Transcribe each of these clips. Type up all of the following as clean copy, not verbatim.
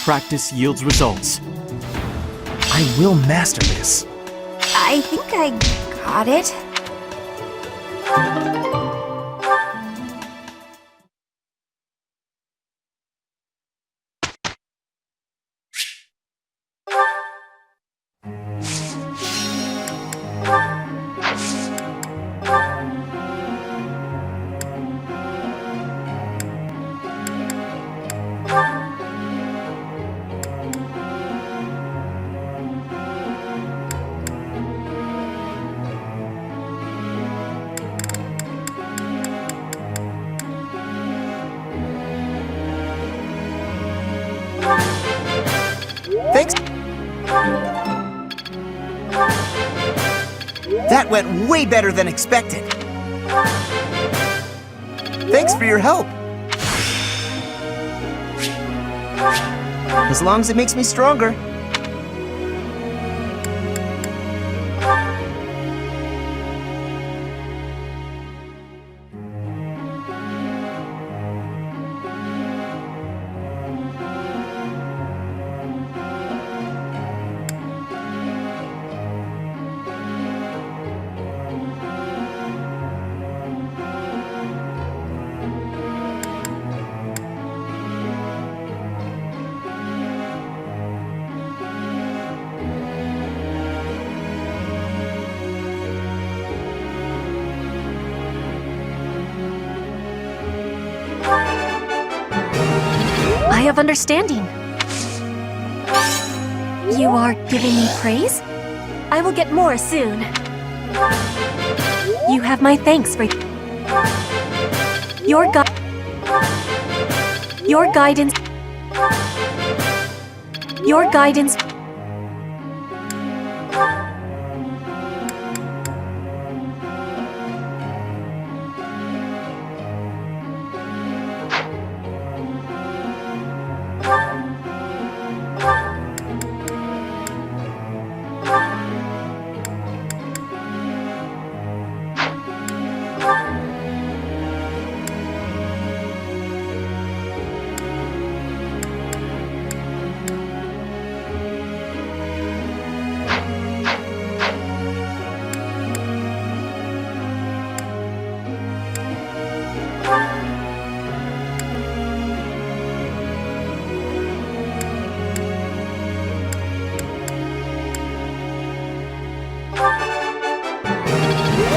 practice yields results. I will master this. I think I got it. Thanks. That went way better than expected. Thanks for your help. As long as it makes me stronger. I have understanding. You are giving me praise? I will get more soon. You have my thanks for your guidance. Your guidance.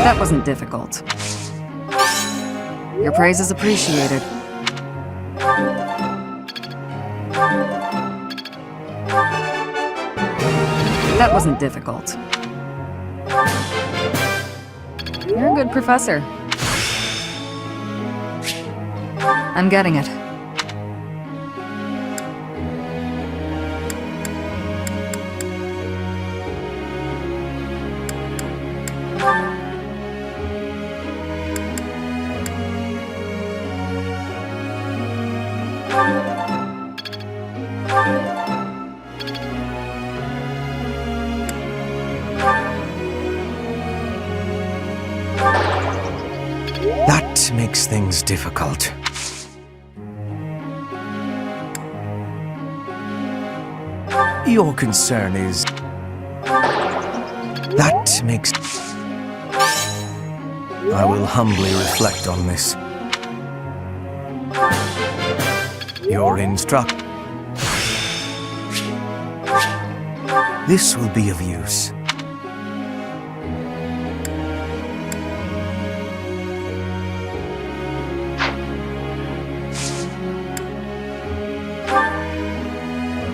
That wasn't difficult. Your praise is appreciated. That wasn't difficult. You're a good professor. I'm getting it. That makes things difficult. Your concern is... That makes... I will humbly reflect on this. Your instruct... This will be of use.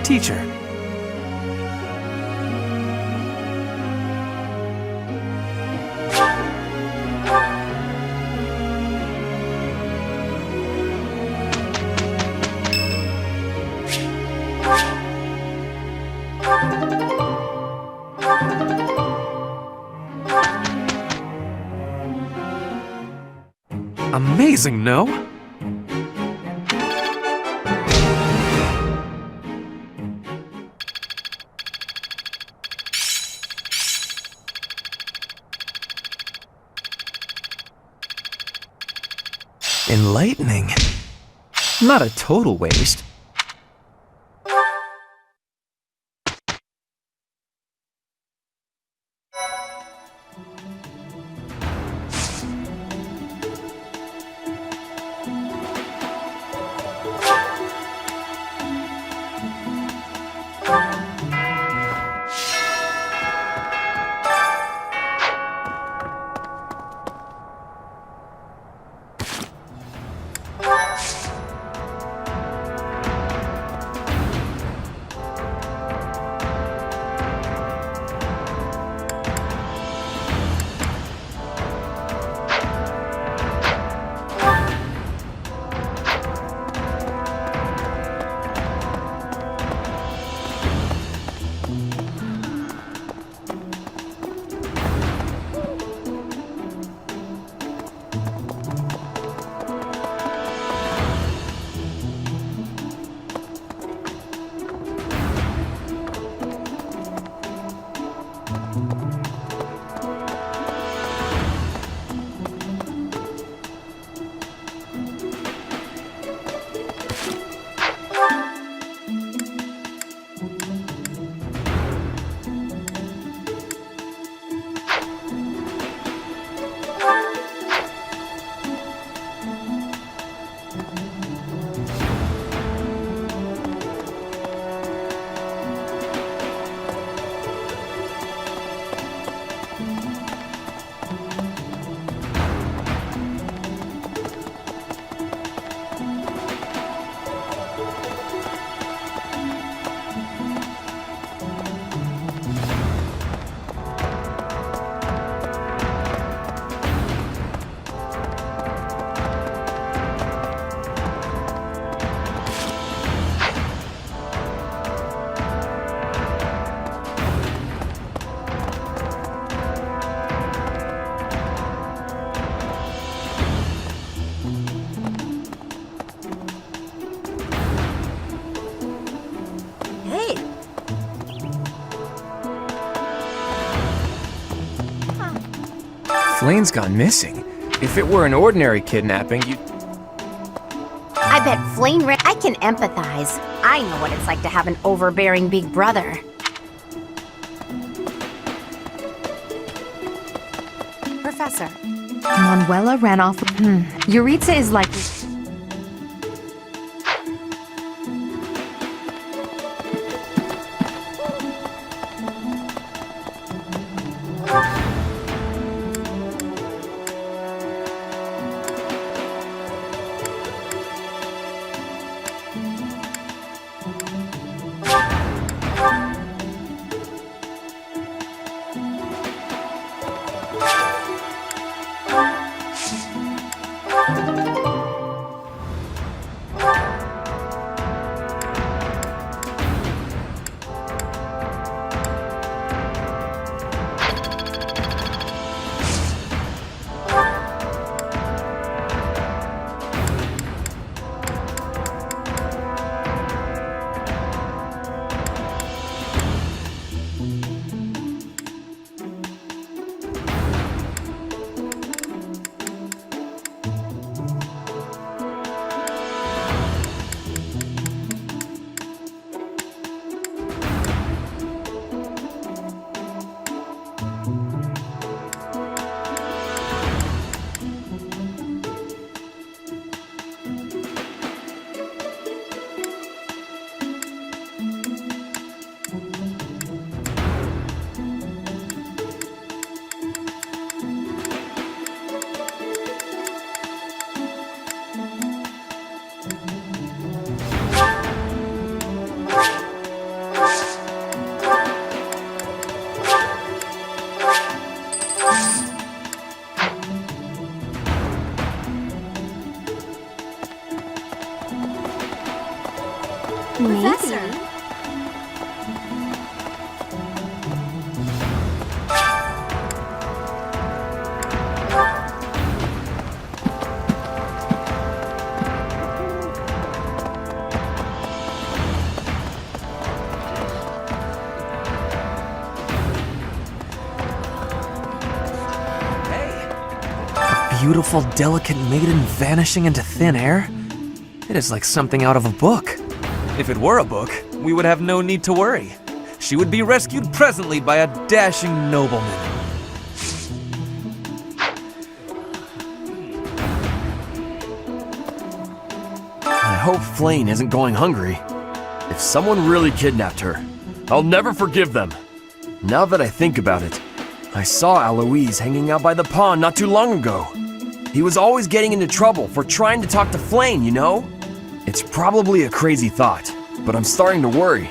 Teacher. Amazing, no? Enlightening. Not a total waste. Flane's gone missing. If it were an ordinary kidnapping, you... I bet I can empathize. I know what it's like to have an overbearing big brother. Professor. Manuela ran off. Yuritsa is like... Professor. Beautiful, delicate maiden vanishing into thin air? It is like something out of a book. If it were a book, we would have no need to worry. She would be rescued presently by a dashing nobleman. hope Flane isn't going hungry. If someone really kidnapped her, I'll never forgive them. Now that I think about it, I saw Aloise hanging out by the pond not too long ago. He was always getting into trouble for trying to talk to Flane, you know? It's probably a crazy thought, but I'm starting to worry.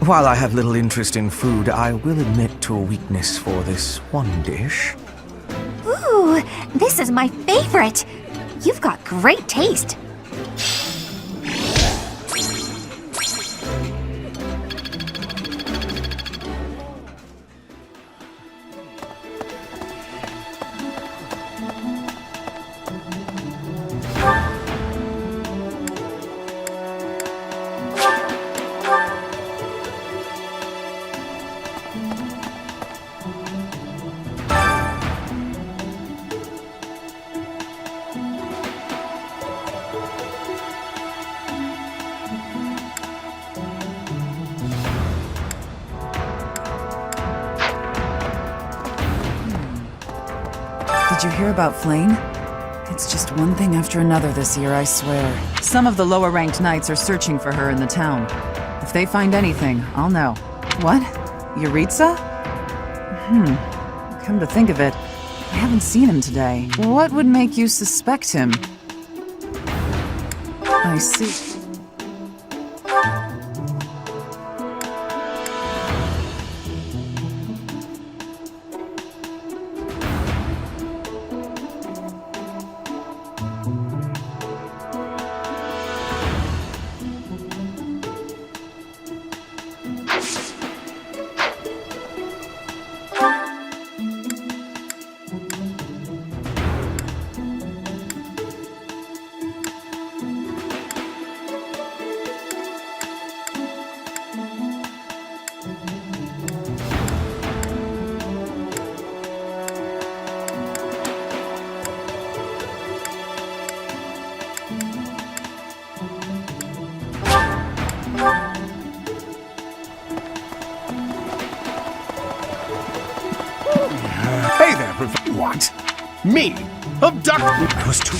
While I have little interest in food, I will admit to a weakness for this one dish. Ooh, this is my favorite. You've got great taste. Did you hear about Flane? It's just one thing after another this year, I swear. Some of the lower-ranked knights are searching for her in the town. If they find anything, I'll know. What? Yuritsa? Come to think of it, I haven't seen him today. What would make you suspect him? I see. Hey there, Professor. What? Me? Abduct? I was too...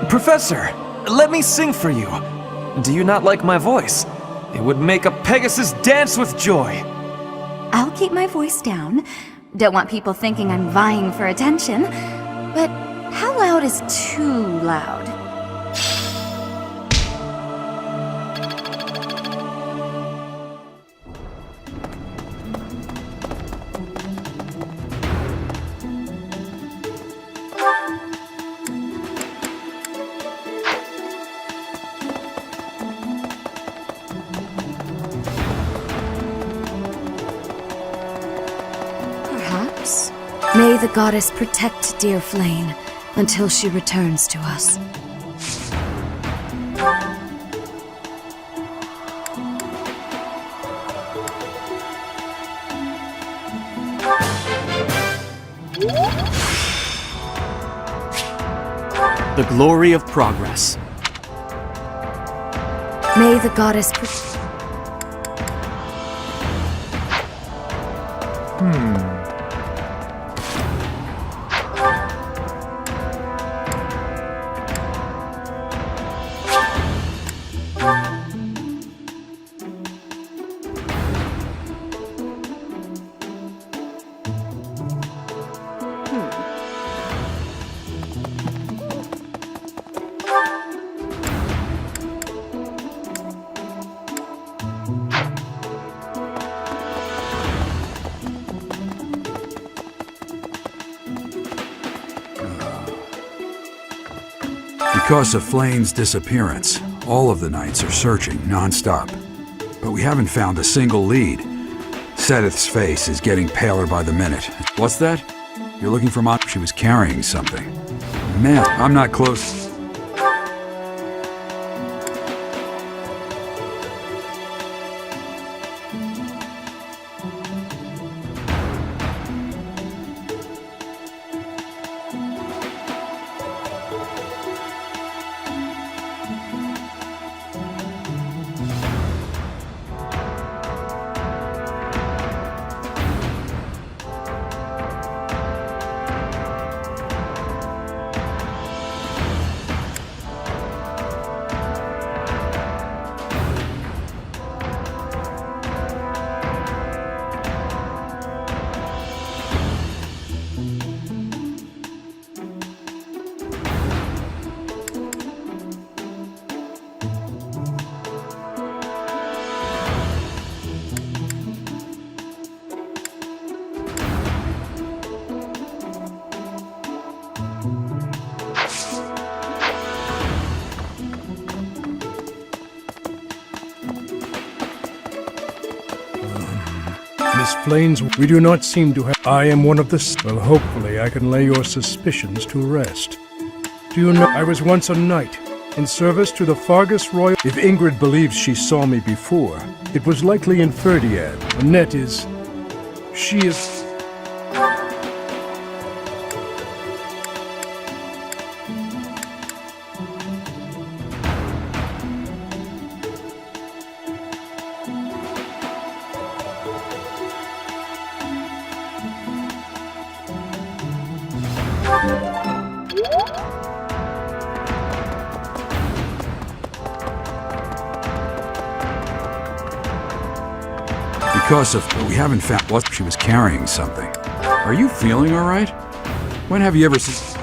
Professor, let me sing for you. Do you not like my voice? It would make a Pegasus dance with joy. I'll keep my voice down. Don't want people thinking I'm vying for attention. But how loud is too loud? the goddess protect dear Flame until she returns to us. The glory of progress. May the goddess protect. Because of Flame's disappearance, all of the knights are searching non-stop. But we haven't found a single lead. Sedith's face is getting paler by the minute. What's that? You're looking for Mom? She was carrying something. Man, I'm not close. Miss Flames, we do not seem to have... I am one of the... Well, hopefully I can lay your suspicions to rest. Do you know, I was once a knight, in service to the Fargus Royal... If Ingrid believes she saw me before, it was likely in Ferdiad. Annette is... She is... Because of... We haven't found... What? She was carrying something. Are you feeling all right? When have you ever seen...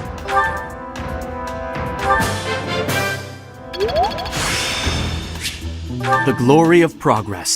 The glory of progress.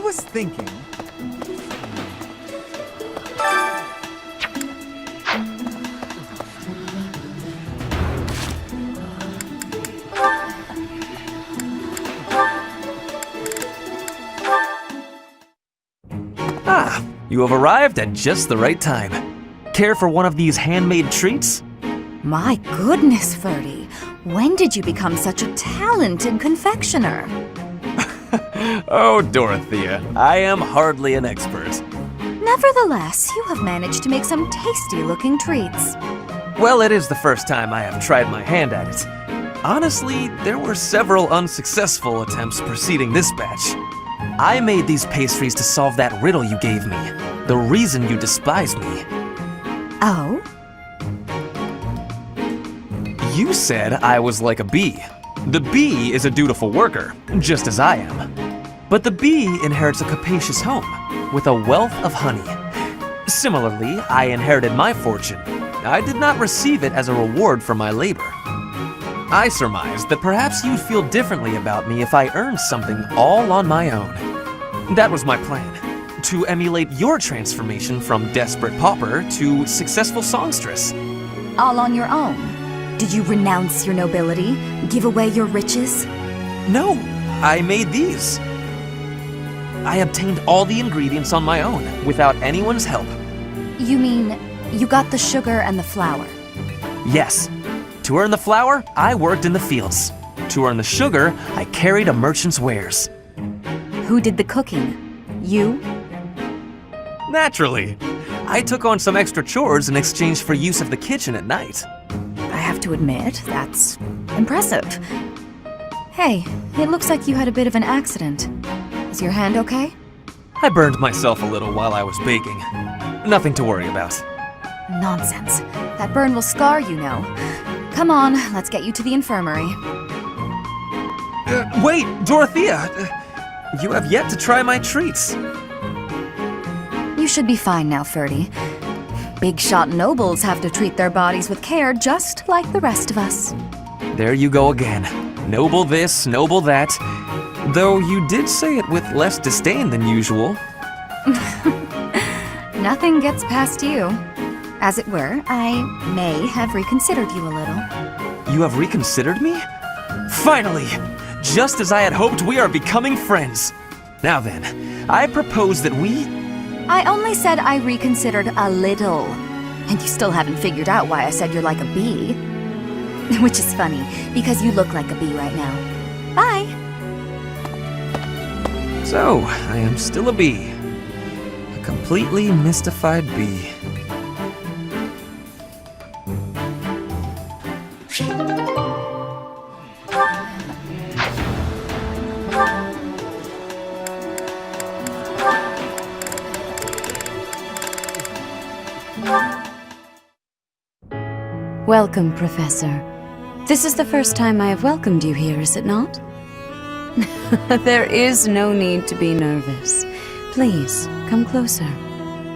was thinking... Ah, you have arrived at just the right time. Care for one of these handmade treats? My goodness, Ferdy. When did you become such a talented confectioner? Oh, Dorothea, I am hardly an expert. Nevertheless, you have managed to make some tasty-looking treats. Well, it is the first time I have tried my hand at it. Honestly, there were several unsuccessful attempts preceding this batch. I made these pastries to solve that riddle you gave me. The reason you despise me. Oh? You said I was like a bee. The bee is a dutiful worker, just as I am. But the bee inherits a capacious home, with a wealth of honey. Similarly, I inherited my fortune. I did not receive it as a reward for my labor. I surmised that perhaps you'd feel differently about me if I earned something all on my own. That was my plan, to emulate your transformation from desperate pauper to successful songstress. All on your own? Did you renounce your nobility? Give away your riches? No, I made these. I obtained all the ingredients on my own, without anyone's help. You mean, you got the sugar and the flour? Yes. To earn the flour, I worked in the fields. To earn the sugar, I carried a merchant's wares. Who did the cooking? You? Naturally. I took on some extra chores in exchange for use of the kitchen at night. I have to admit, that's impressive. Hey, it looks like you had a bit of an accident. Is your hand okay? I burned myself a little while I was baking. Nothing to worry about. Nonsense. That burn will scar you now. Come on, let's get you to the infirmary. Wait, Dorothea! You have yet to try my treats. You should be fine now, Ferdy. Big shot nobles have to treat their bodies with care just like the rest of us. There you go again. Noble this, noble that. Though you did say it with less disdain than usual. Nothing gets past you. As it were, I may have reconsidered you a little. You have reconsidered me? Finally! Just as I had hoped, we are becoming friends. Now then, I propose that we... I only said I reconsidered a little. And you still haven't figured out why I said you're like a bee. Which is funny, because you look like a bee right now. Bye! So, I am still a bee. A completely mystified bee. Welcome, Professor. This is the first time I have welcomed you here, is it not? There is no need to be nervous. Please, come closer.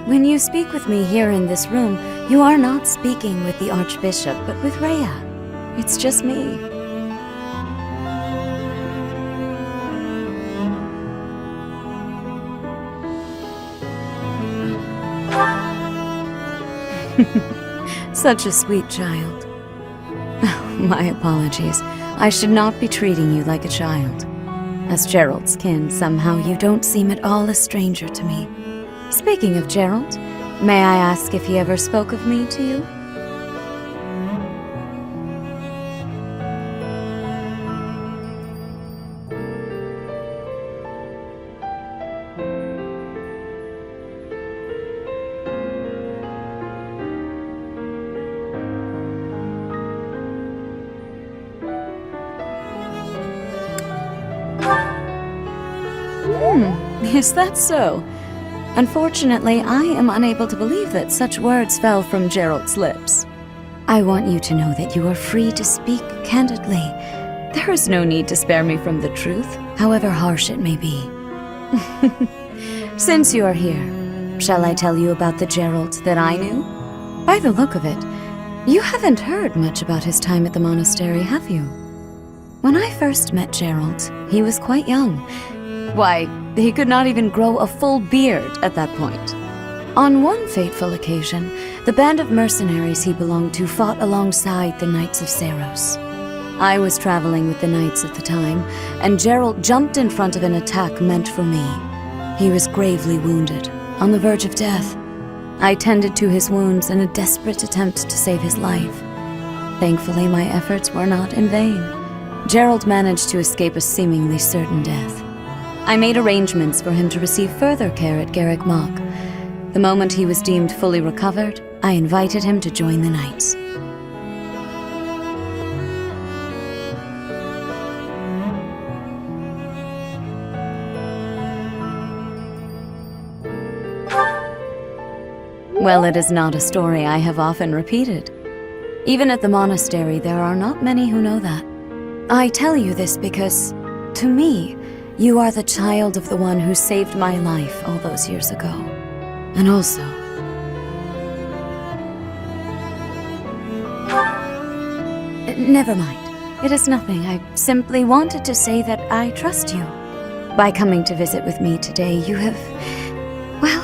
When you speak with me here in this room, you are not speaking with the Archbishop, but with Rhea. It's just me. Such a sweet child. My apologies. I should not be treating you like a child. As Gerald's kin, somehow you don't seem at all a stranger to me. Speaking of Gerald, may I ask if he ever spoke of me to you? Is that so? Unfortunately, I am unable to believe that such words fell from Gerald's lips. I want you to know that you are free to speak candidly. There is no need to spare me from the truth, however harsh it may be. Since you are here, shall I tell you about the Gerald that I knew? By the look of it, you haven't heard much about his time at the monastery, have you? When I first met Gerald, he was quite young. Why, he could not even grow a full beard at that point. On one fateful occasion, the band of mercenaries he belonged to fought alongside the Knights of Seiros. I was traveling with the Knights at the time, and Gerald jumped in front of an attack meant for me. He was gravely wounded, on the verge of death. I tended to his wounds in a desperate attempt to save his life. Thankfully, my efforts were not in vain. Gerald managed to escape a seemingly certain death. I made arrangements for him to receive further care at Garrick Mach. The moment he was deemed fully recovered, I invited him to join the Knights. Well, it is not a story I have often repeated. Even at the monastery, there are not many who know that. I tell you this because, to me, you are the child of the one who saved my life all those years ago. And also... Never mind. It is nothing. I simply wanted to say that I trust you. By coming to visit with me today, you have... well...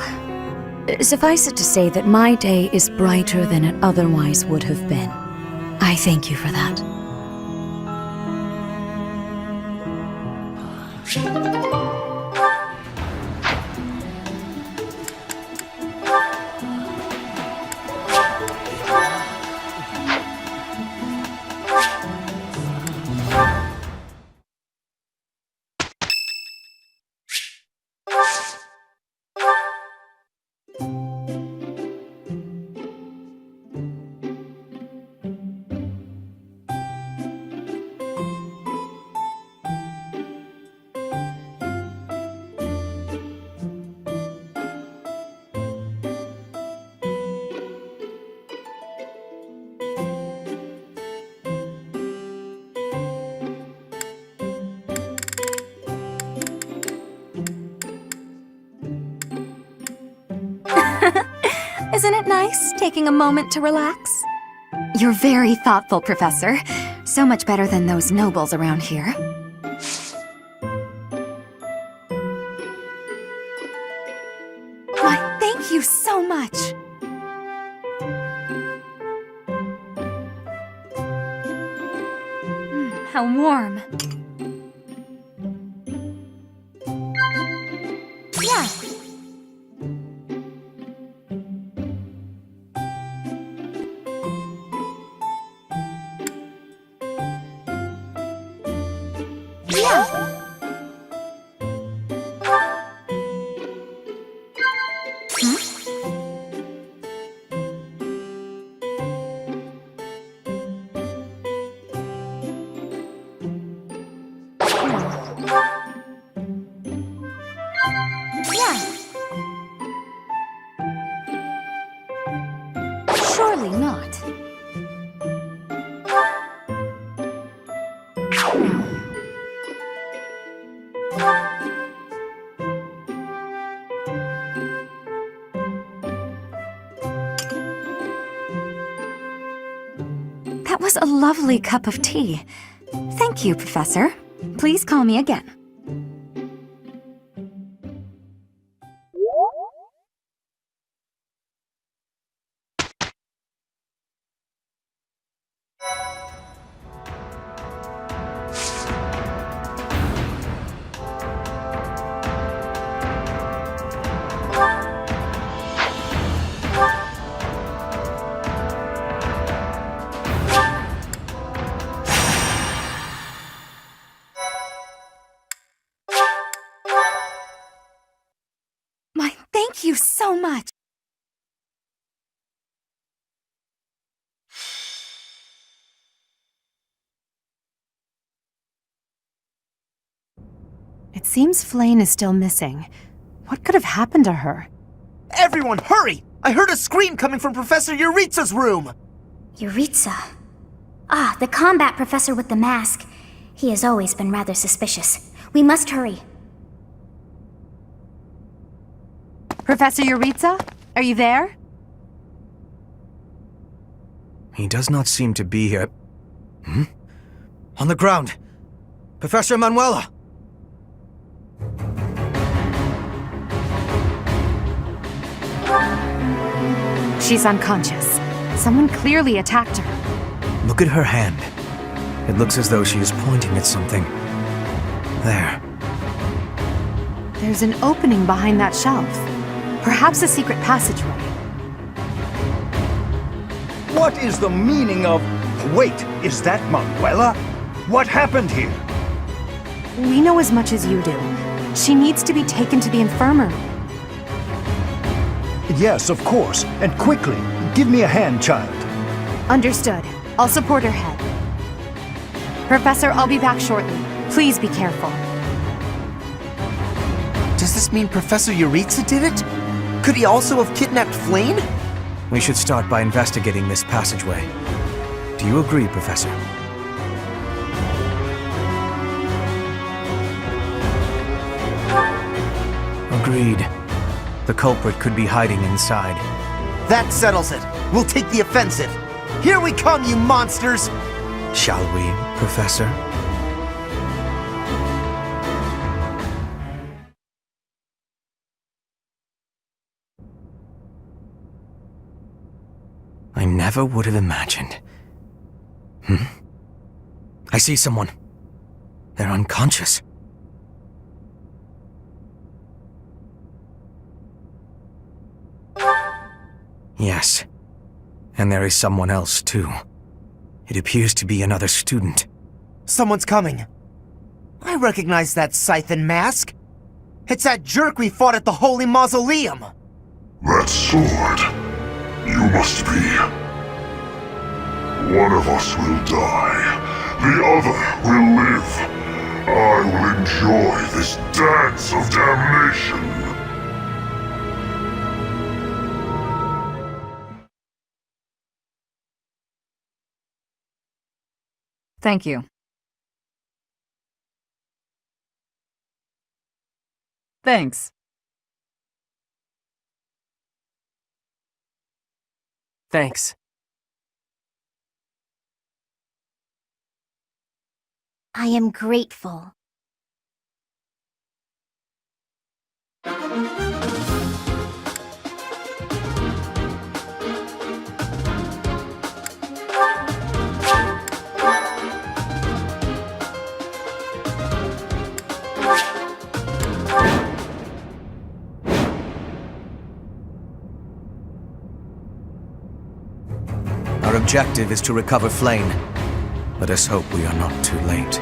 suffice it to say that my day is brighter than it otherwise would have been. I thank you for that. Isn't it nice, taking a moment to relax? You're very thoughtful, Professor. So much better than those nobles around here. Why, thank you so much! How warm. Yeah. Surely not. That was a lovely cup of tea. Thank you, Professor. Please call me again. Thank you so much. It seems Flame is still missing. What could have happened to her? Everyone, hurry! I heard a scream coming from Professor Yuritsa's room! Yuritsa. Ah, the combat professor with the mask. He has always been rather suspicious. We must hurry. Professor Yuritsa? Are you there? He does not seem to be here. On the ground! Professor Manuela! She's unconscious. Someone clearly attacked her. Look at her hand. It looks as though she is pointing at something. There. There's an opening behind that shelf. Perhaps a secret passageway. What is the meaning of... Wait, is that Manuela? What happened here? We know as much as you do. She needs to be taken to the infirmary. Yes, of course, and quickly. Give me a hand, child. Understood. I'll support her head. Professor, I'll be back shortly. Please be careful. Does this mean Professor Yuritsa did it? Could he also have kidnapped Flane? We should start by investigating this passageway. Do you agree, Professor? Agreed. The culprit could be hiding inside. That settles it. We'll take the offensive. Here we come, you monsters! Shall we, Professor? I never would have imagined. I see someone. They're unconscious. Yes. And there is someone else, too. It appears to be another student. Someone's coming. I recognize that Scythen mask. It's that jerk we fought at the Holy Mausoleum. That sword. You must be. One of us will die. The other will live. I will enjoy this dance of damnation. Thank you. Thanks. Thanks. I am grateful. Our objective is to recover Flane. Let us hope we are not too late.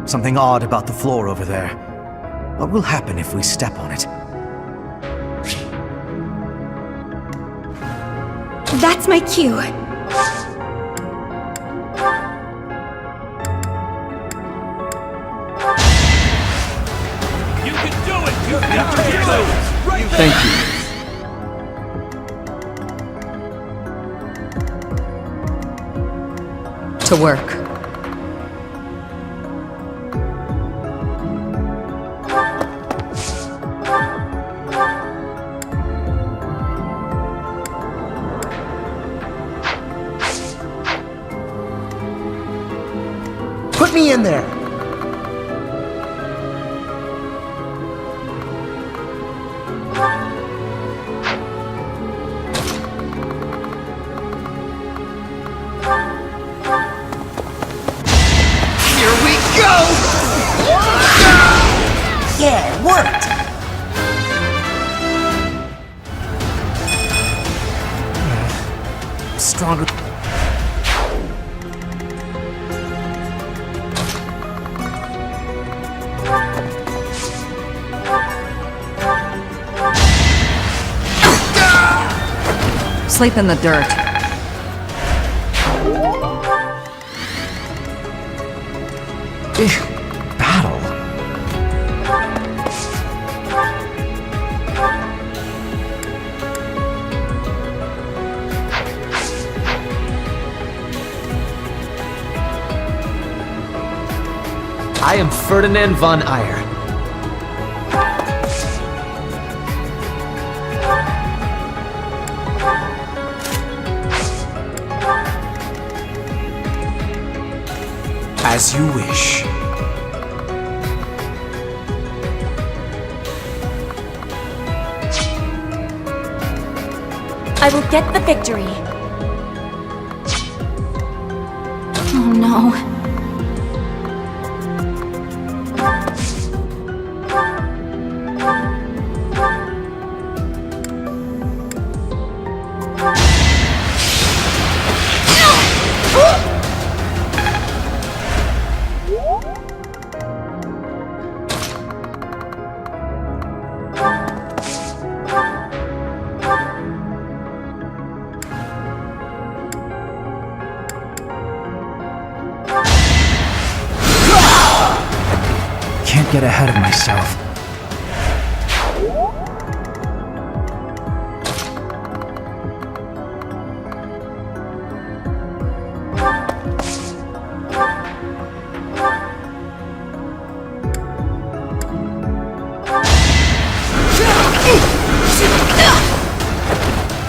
Something odd about the floor over there. What will happen if we step on it? That's my cue. You can do it! You can do it! Thank you. To work. Put me in there! Here we go! Yeah, it worked! Stronger. Sleep in the dirt. Battle. I am Ferdinand von Eyre. As you wish. I will get the victory. Oh no. Can't get ahead of myself.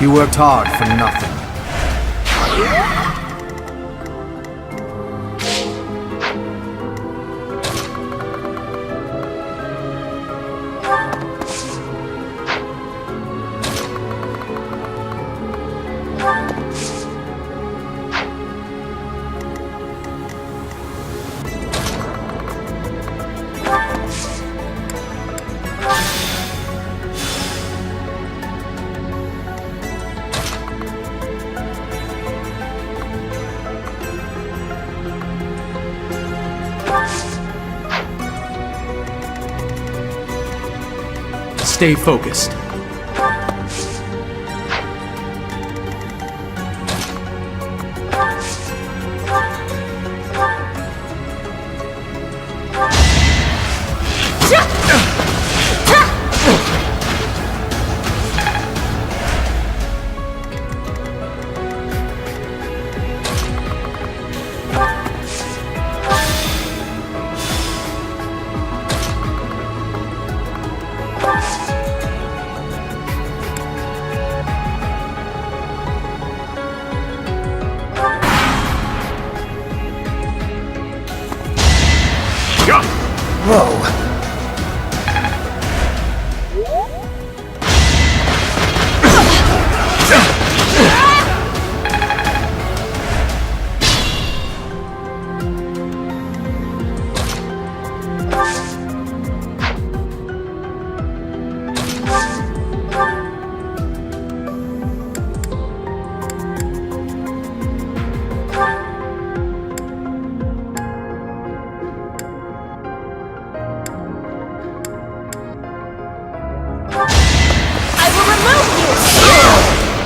You worked hard for nothing. Stay focused.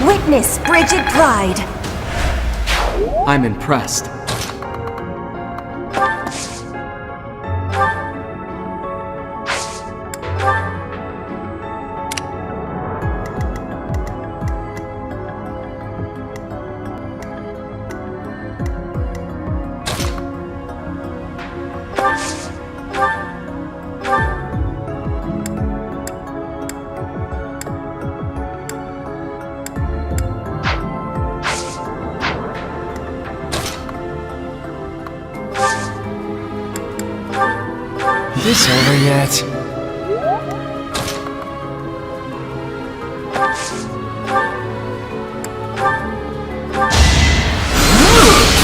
Witness frigid pride. I'm impressed. Is this over yet?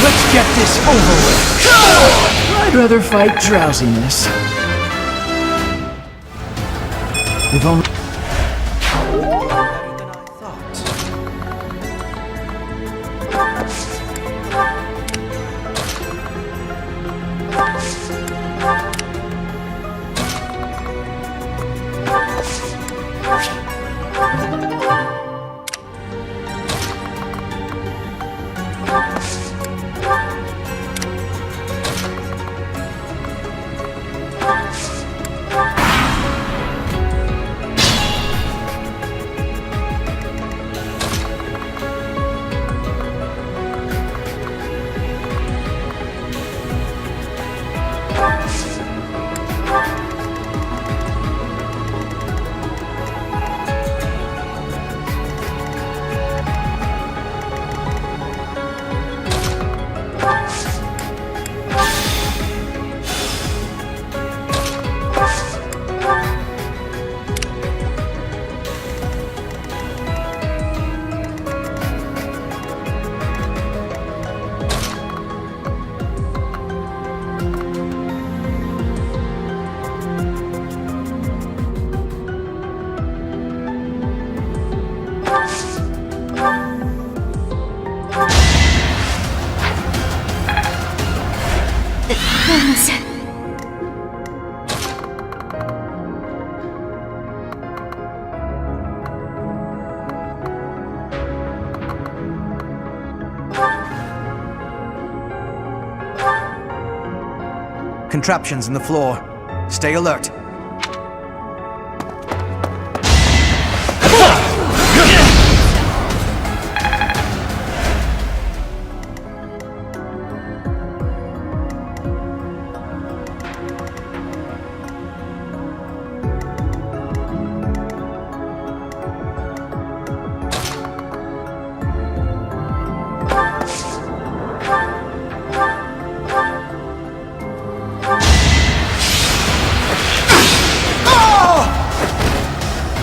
Let's get this over with. I'd rather fight drowsiness. We've only... Please. Contraptions in the floor. Stay alert.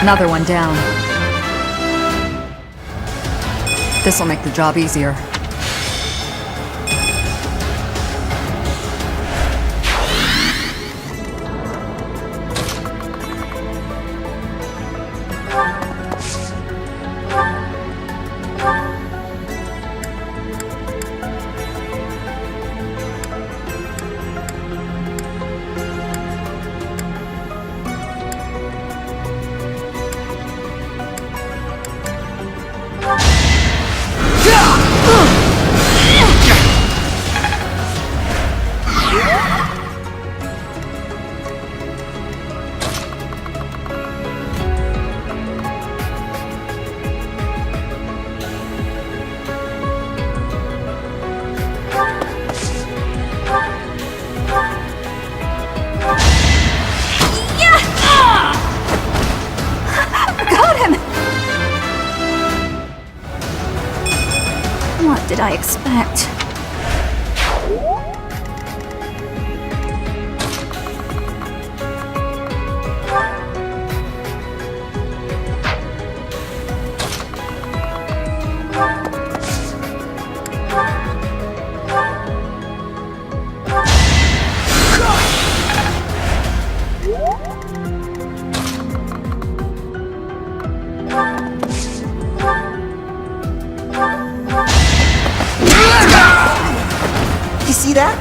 Another one down. This'll make the job easier. What did I expect? You see that?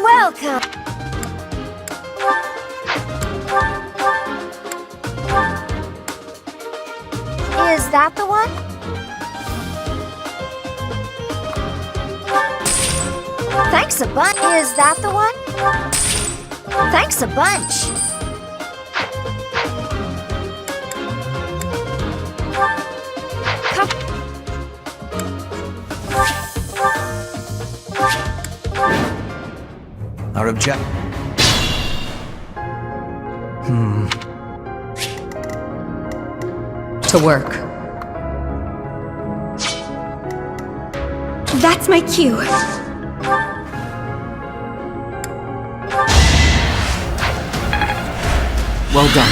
Welcome! Is that the one? Thanks a bunch. Is that the one? Thanks a bunch. Our object. To work. That's my cue. Well done.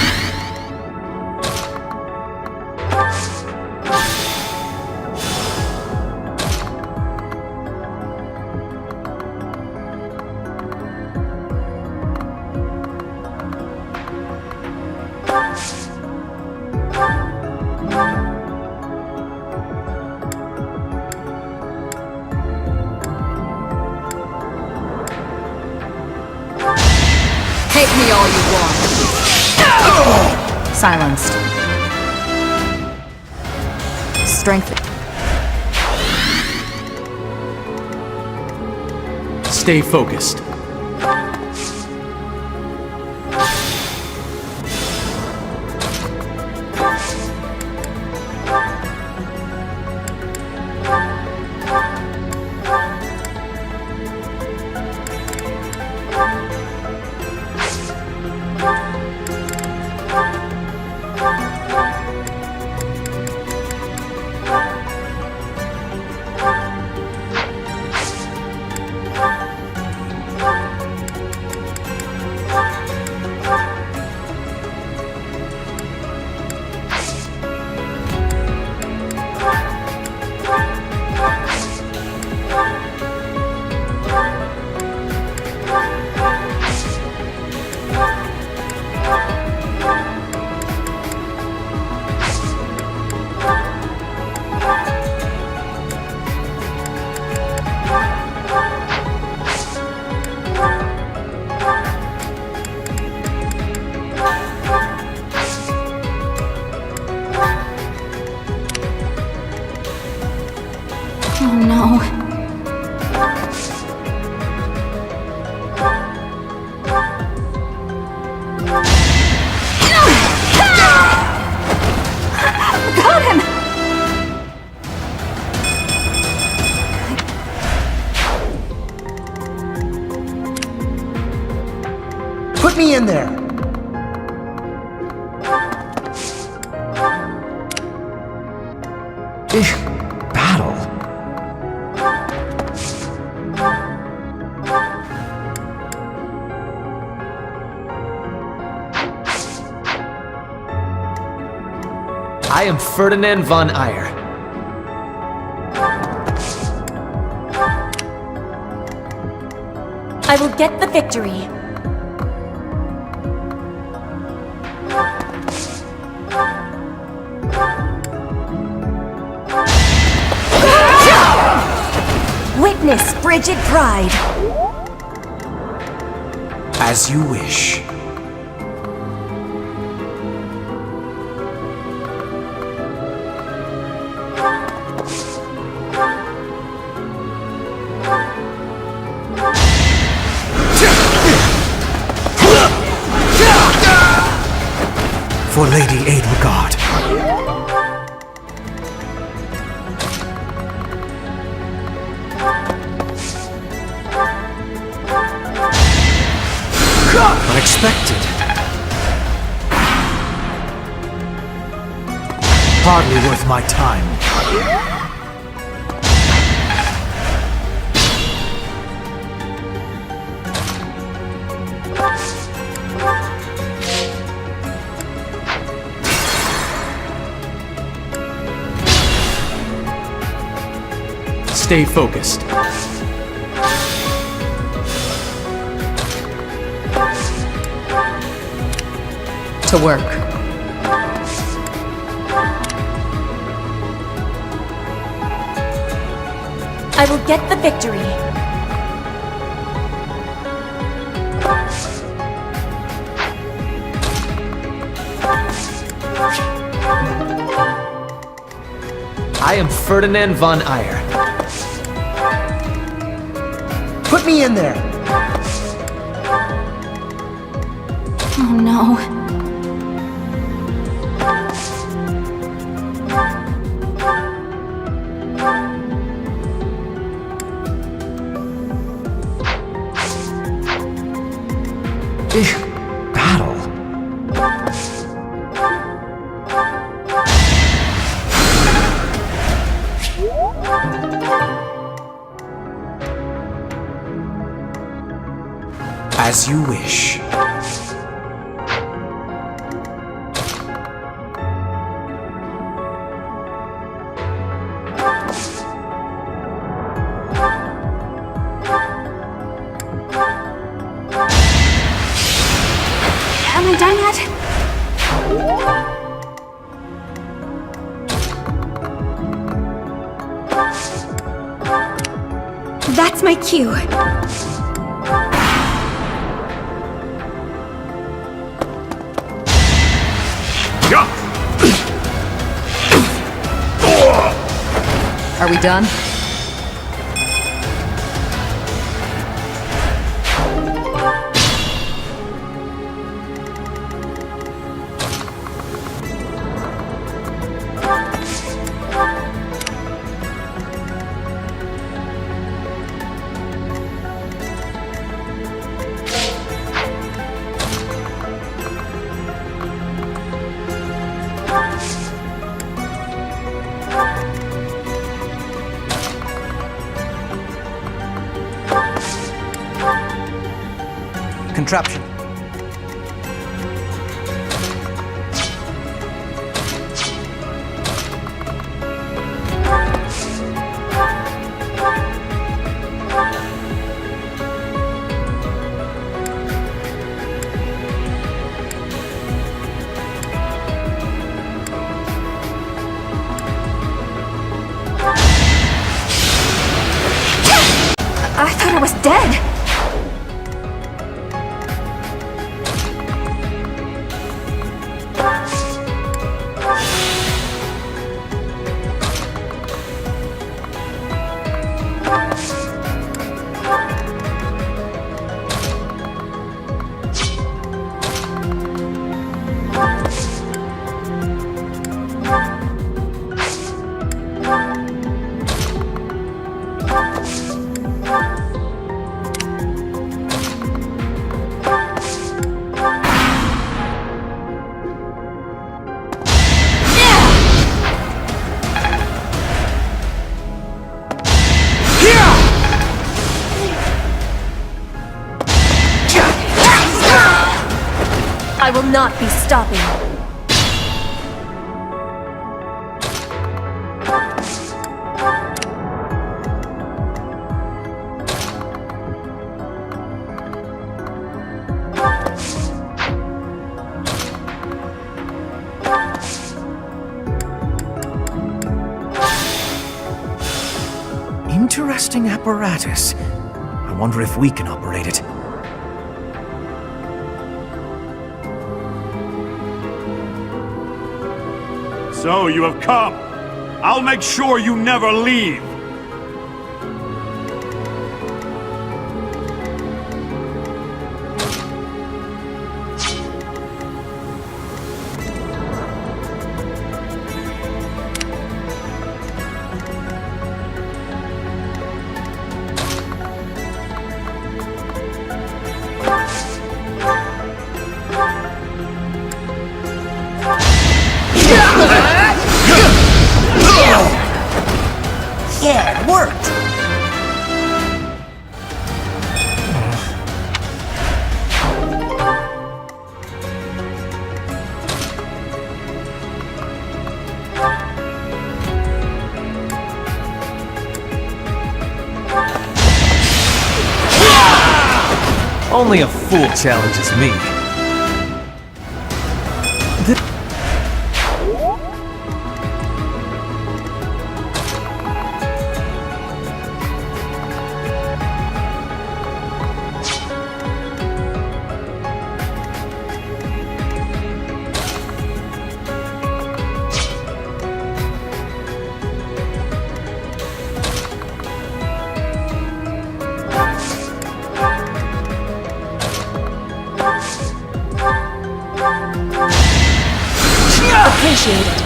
Hate me all you want. Silenced. Strength. Stay focused. Oh no. Got him! Put me in there! Battle? I am Ferdinand von Eyre. I will get the victory. Witness frigid pride. As you wish. For Lady Edelgard. Unexpected. Hardly worth my time. Stay focused. To work. I will get the victory. I am Ferdinand von Eyre. Put me in there! Oh no. Battle? As you wish. I done yet? That's my cue. Are we done? Contraption. I thought I was dead. I will not be stopping. Interesting apparatus. I wonder if we can operate it. So you have come. I'll make sure you never leave. Yeah, it worked! Only a fool challenges me. Appreciate it.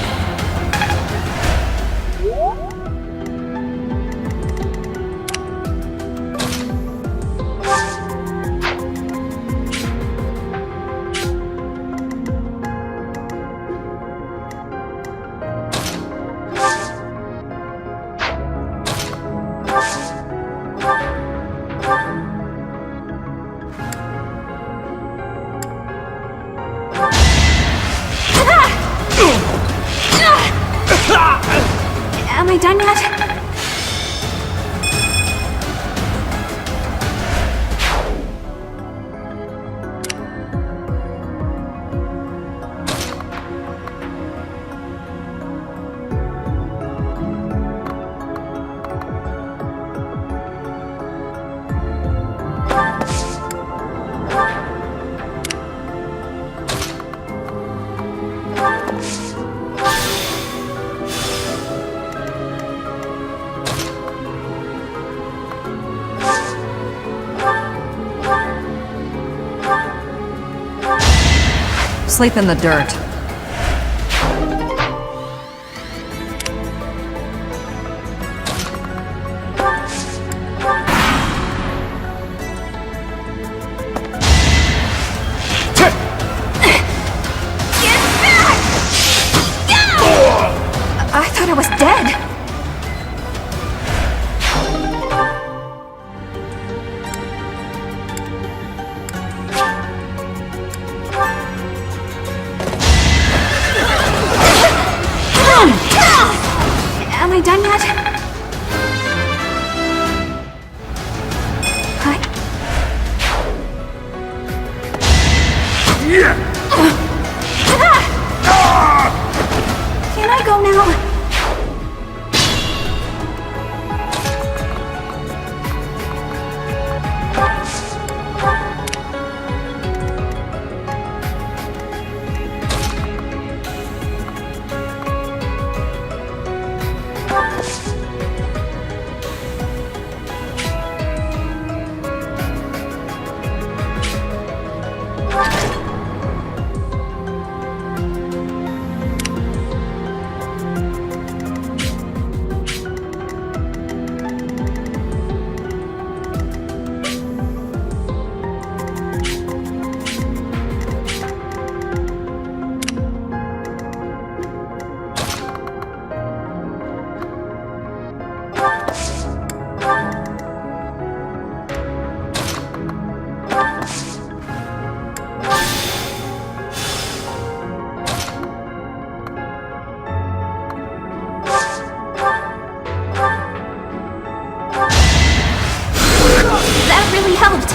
Am I done yet? Sleep in the dirt. I thought I was dead. Am I done yet? Hi. Can I go now? That really helped.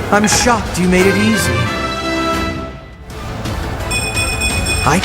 I'm shocked you made it easy. Hi.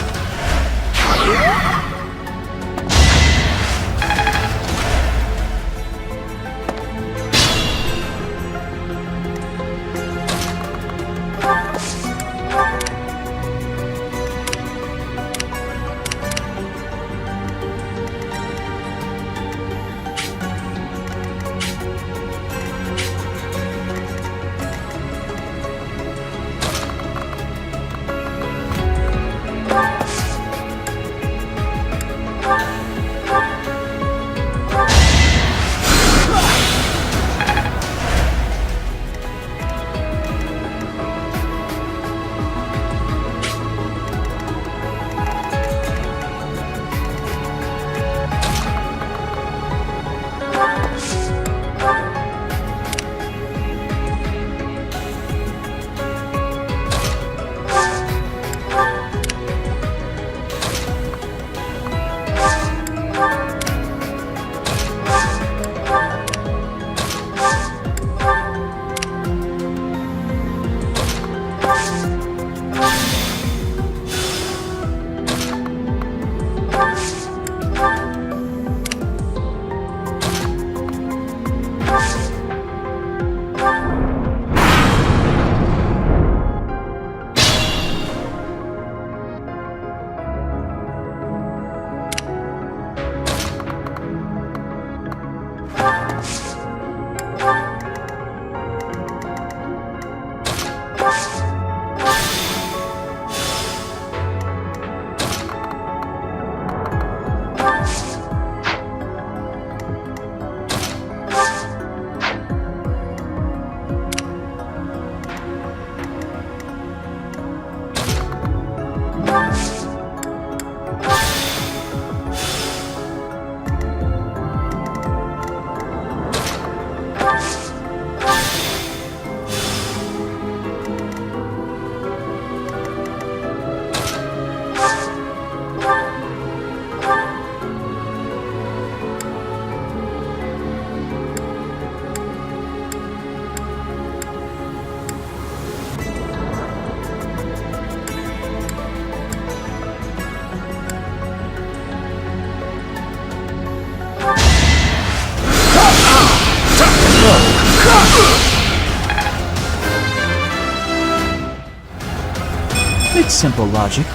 Simple logic.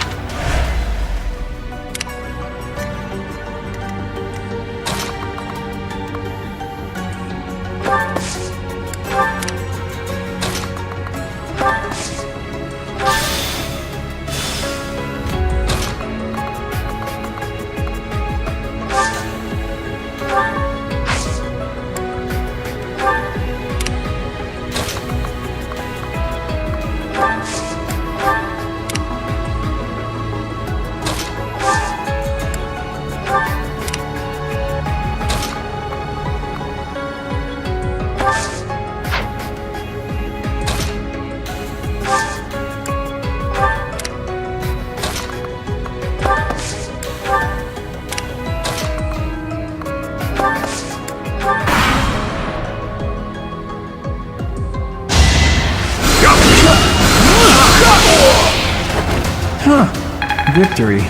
Victory.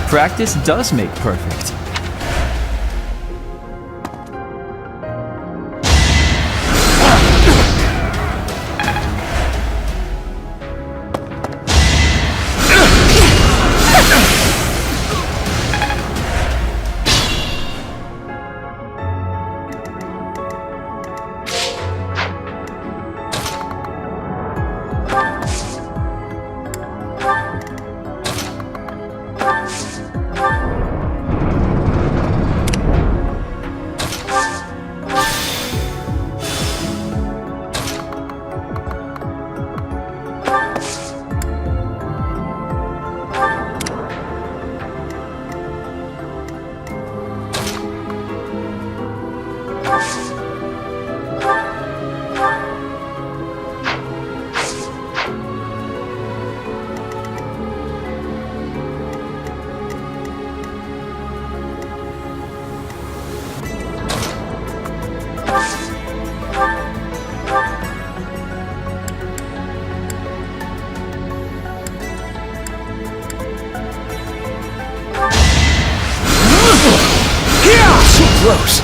Practice does make perfect. Close.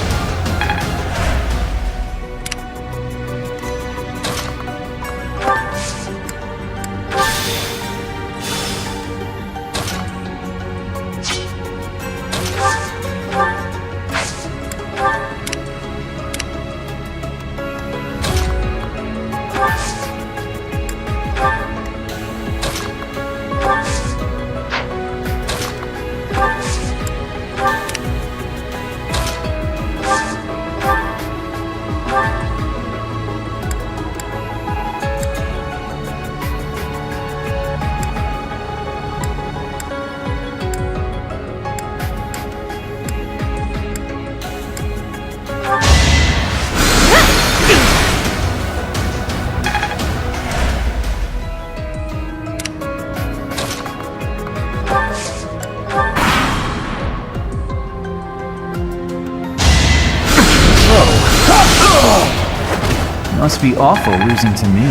Must be awful losing to me.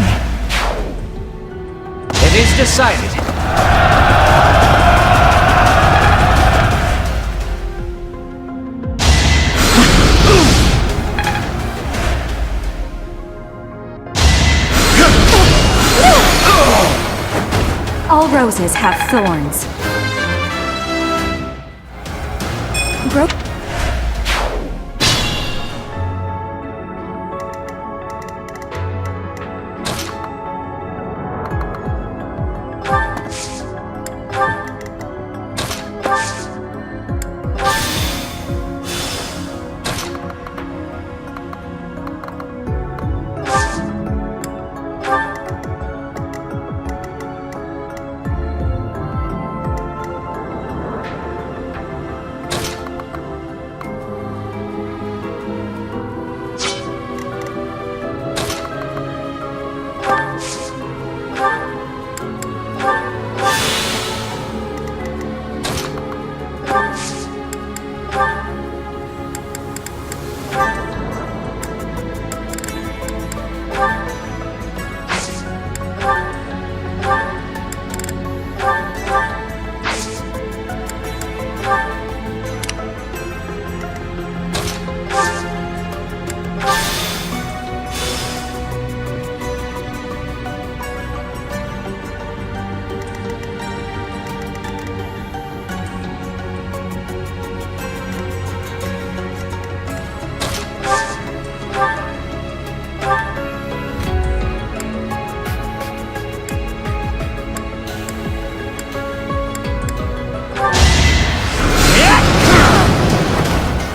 It is decided. All roses have thorns.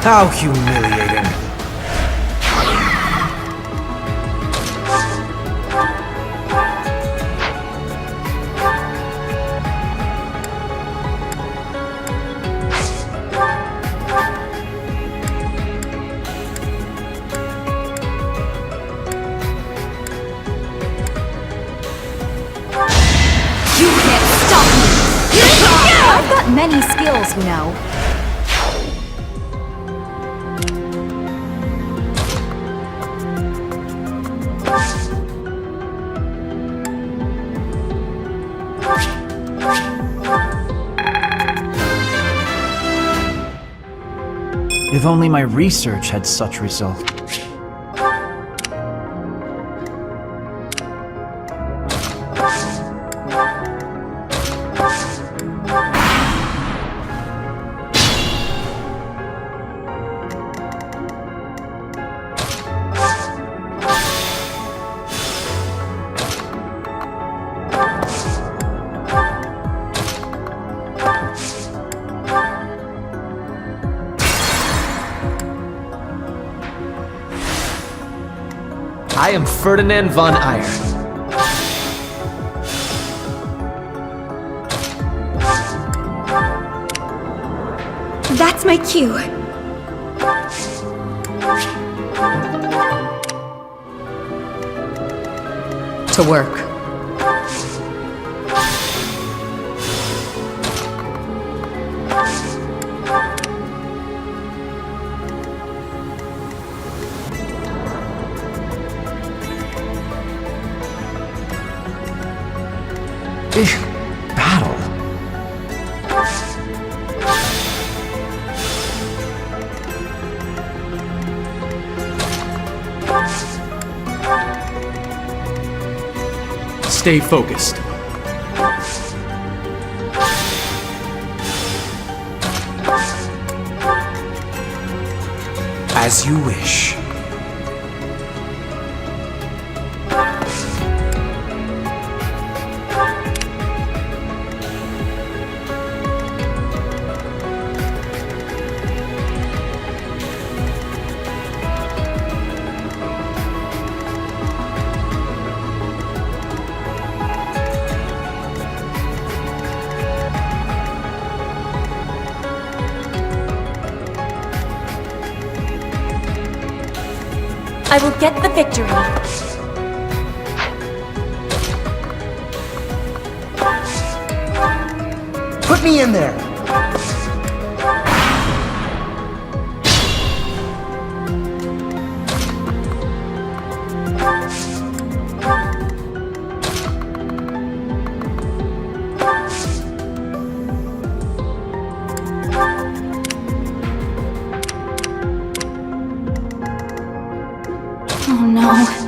How humiliating. You can't stop me! I've got many skills, you know. If only my research had such results. I am Ferdinand von Eyre. That's my cue. To work. Battle. Stay focused. As you wish. I will get the victory. Put me in there! Oh no.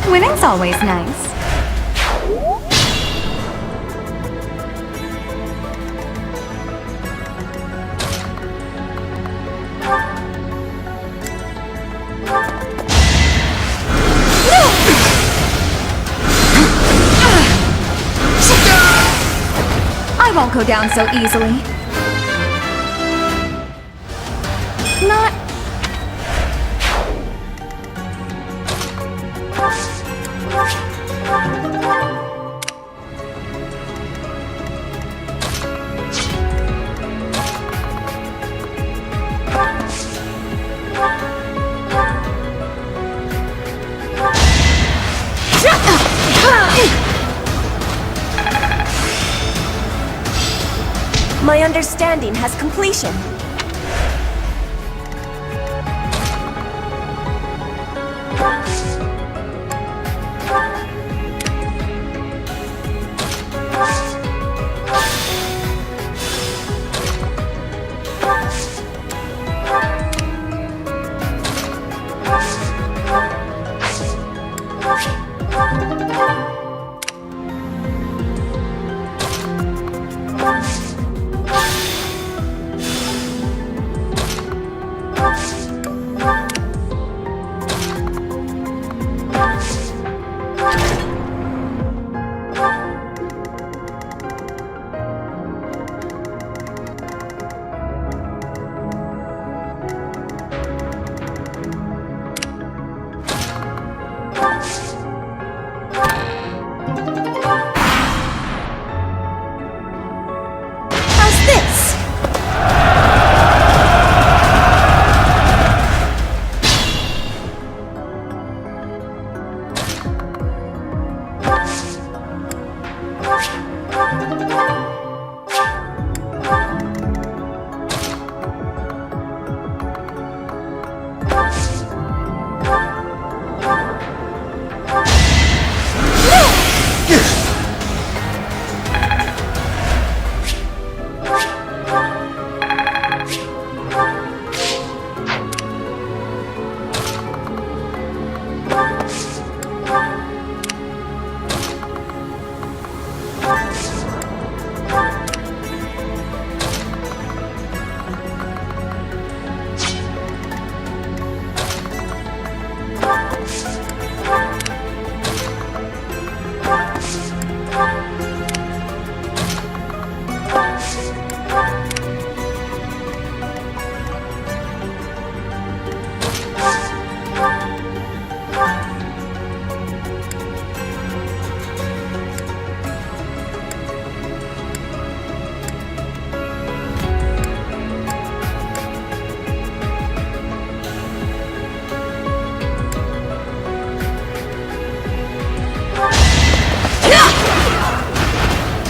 Winning's always nice. I won't go down so easily. Not... understanding has completion.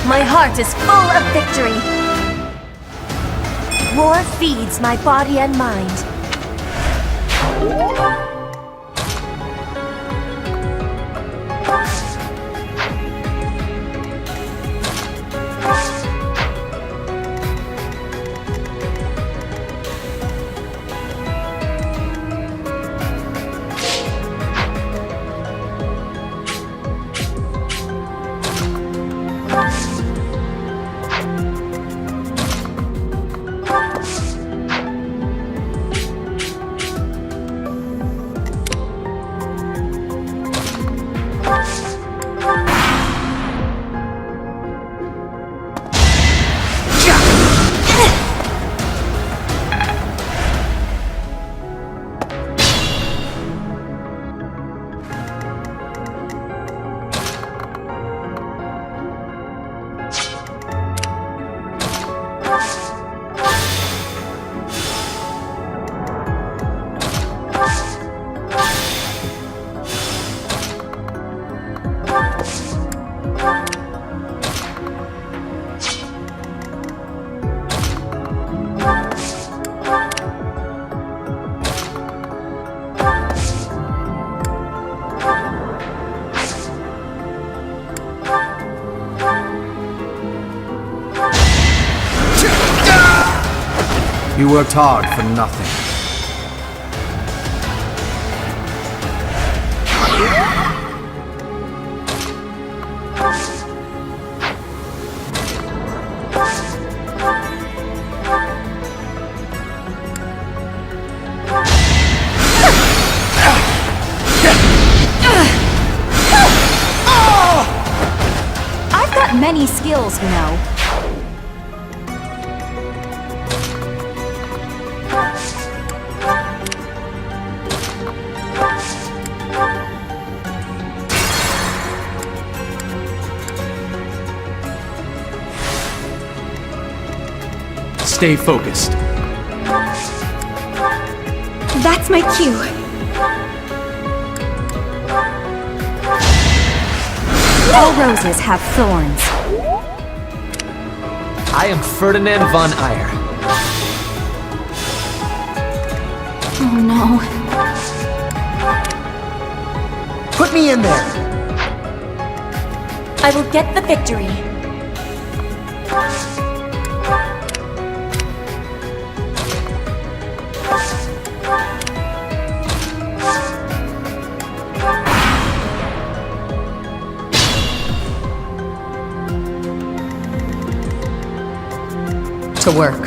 My heart is full of victory. War feeds my body and mind. You worked hard for nothing. I've got many skills, you know. Stay focused. That's my cue. All roses have thorns. I am Ferdinand von Eyre. Oh no. Put me in there! I will get the victory. To work.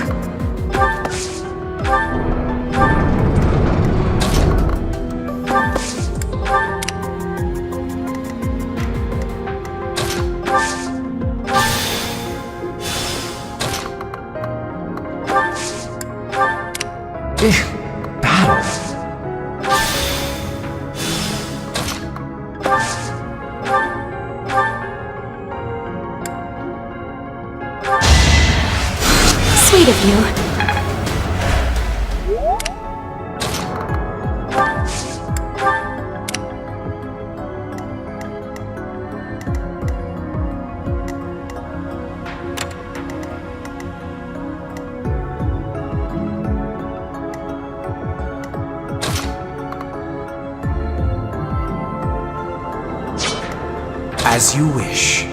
Battle. Sweet of you. As you wish.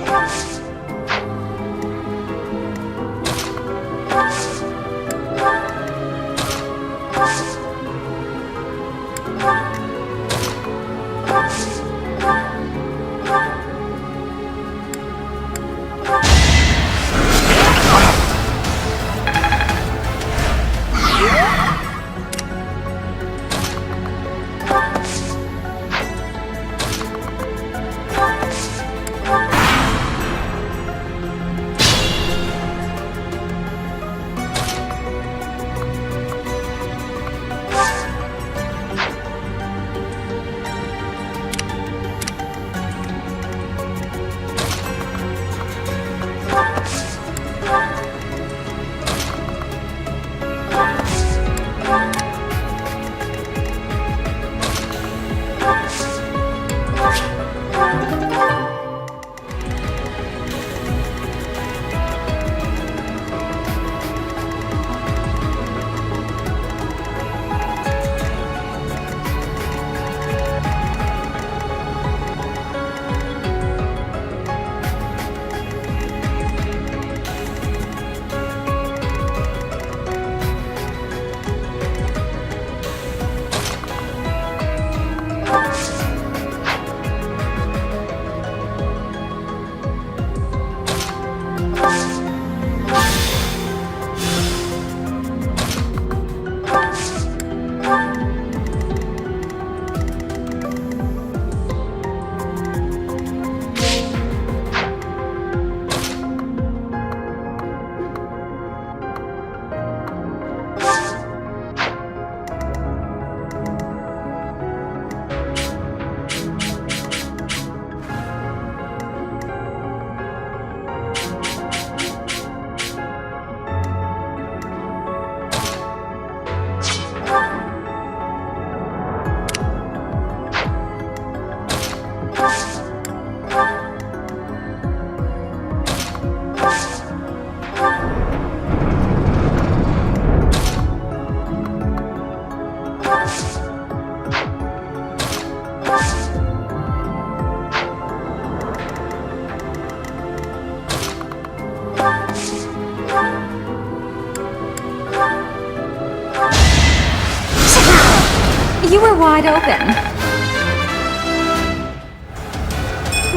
You were wide open.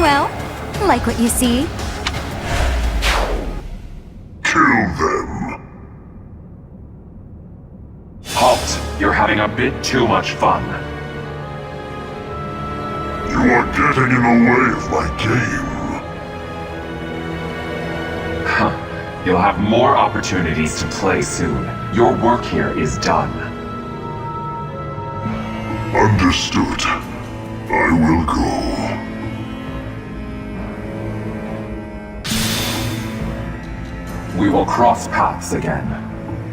Well, like what you see? Kill them. Halt! You're having a bit too much fun. You are getting in the way of my game. Huh. You'll have more opportunities to play soon. Your work here is done. Understood. I will go. We will cross paths again.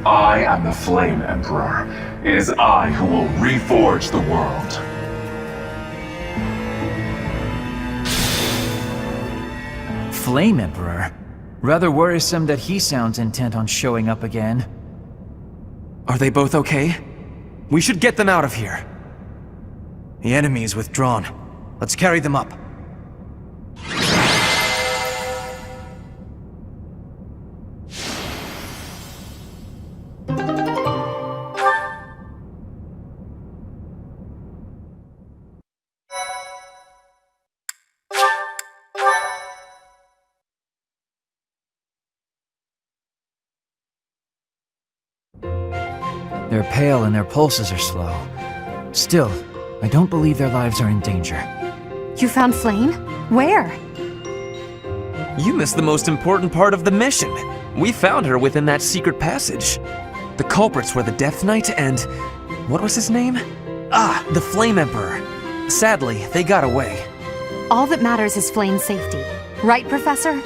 I am the Flame Emperor. It is I who will reforge the world. Flame Emperor? Rather worrisome that he sounds intent on showing up again. Are they both okay? We should get them out of here. The enemy is withdrawn. Let's carry them up. They're pale and their pulses are slow. Still, I don't believe their lives are in danger. You found Flame? Where? You missed the most important part of the mission. We found her within that secret passage. The culprits were the Death Knight and... what was his name? Ah, the Flame Emperor. Sadly, they got away. All that matters is Flame's safety. Right, Professor?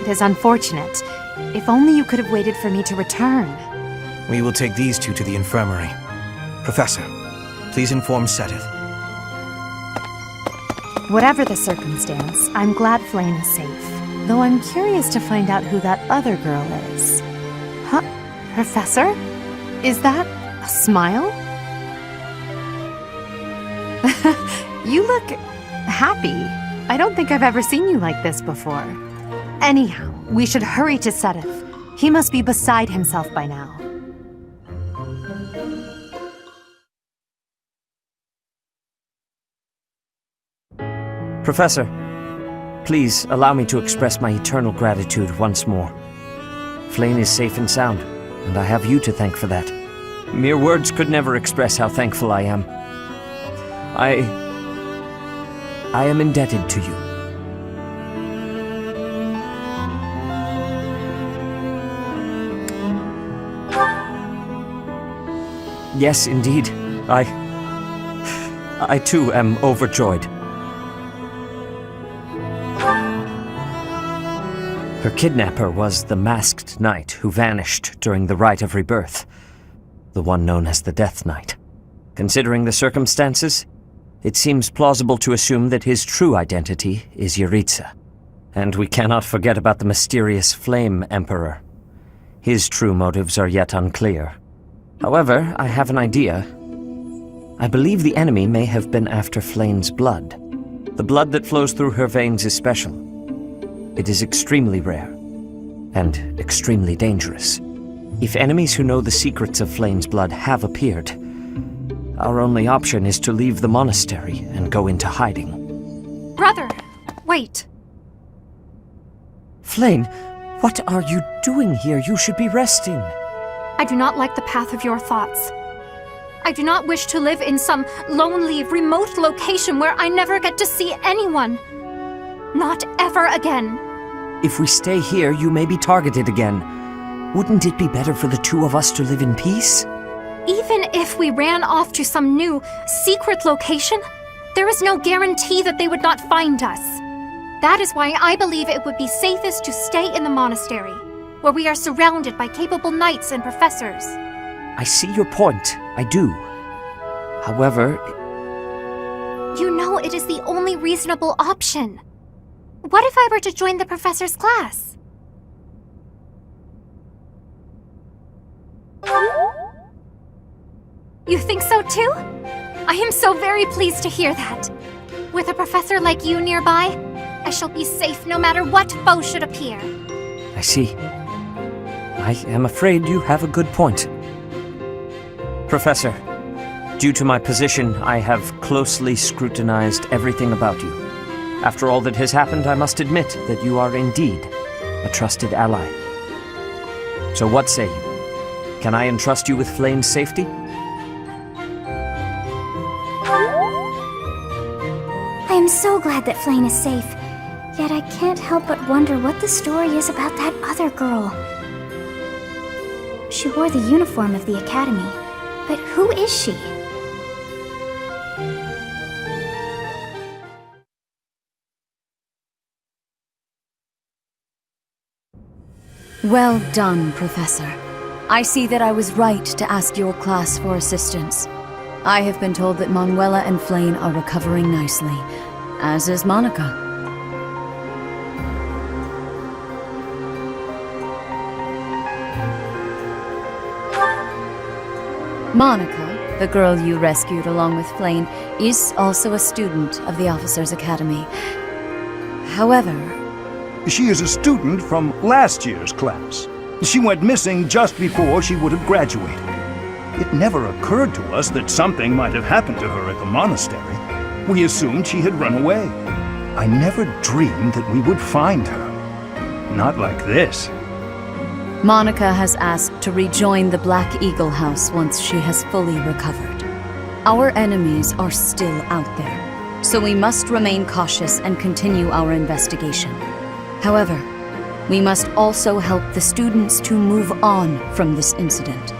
It is unfortunate. If only you could have waited for me to return. We will take these two to the infirmary. Professor, please inform Sedith. Whatever the circumstance, I'm glad Flame is safe. Though I'm curious to find out who that other girl is. Huh? Professor? Is that a smile? You look happy. I don't think I've ever seen you like this before. Anyhow, we should hurry to Sedith. He must be beside himself by now. Professor, please allow me to express my eternal gratitude once more. Flame is safe and sound, and I have you to thank for that. Mere words could never express how thankful I am. I am indebted to you. Yes, indeed. I too am overjoyed. Her kidnapper was the masked knight who vanished during the rite of rebirth, the one known as the Death Knight. Considering the circumstances, it seems plausible to assume that his true identity is Yuritsa. And we cannot forget about the mysterious Flame Emperor. His true motives are yet unclear. However, I have an idea. I believe the enemy may have been after Flame's blood. The blood that flows through her veins is special. It is extremely rare, and extremely dangerous. If enemies who know the secrets of Flame's blood have appeared, our only option is to leave the monastery and go into hiding. Brother, wait. Flame, what are you doing here? You should be resting. I do not like the path of your thoughts. I do not wish to live in some lonely, remote location where I never get to see anyone. Not ever again. If we stay here, you may be targeted again. Wouldn't it be better for the two of us to live in peace? Even if we ran off to some new, secret location, there is no guarantee that they would not find us. That is why I believe it would be safest to stay in the monastery, where we are surrounded by capable knights and professors. I see your point. I do. However... You know it is the only reasonable option. What if I were to join the professor's class? You think so too? I am so very pleased to hear that. With a professor like you nearby, I shall be safe no matter what foe should appear. I see. I am afraid you have a good point. Professor, due to my position, I have closely scrutinized everything about you. After all that has happened, I must admit that you are indeed a trusted ally. So what say you? Can I entrust you with Flame's safety? I am so glad that Flame is safe, yet I can't help but wonder what the story is about that other girl. She wore the uniform of the academy, but who is she? Well done, Professor. I see that I was right to ask your class for assistance. I have been told that Manuela and Flayn are recovering nicely, as is Monica. Monica, the girl you rescued along with Flayn, is also a student of the Officers' Academy. However... She is a student from last year's class. She went missing just before she would have graduated. It never occurred to us that something might have happened to her at the monastery. We assumed she had run away. I never dreamed that we would find her. Not like this. Monica has asked to rejoin the Black Eagle House once she has fully recovered. Our enemies are still out there, so we must remain cautious and continue our investigation. However, we must also help the students to move on from this incident.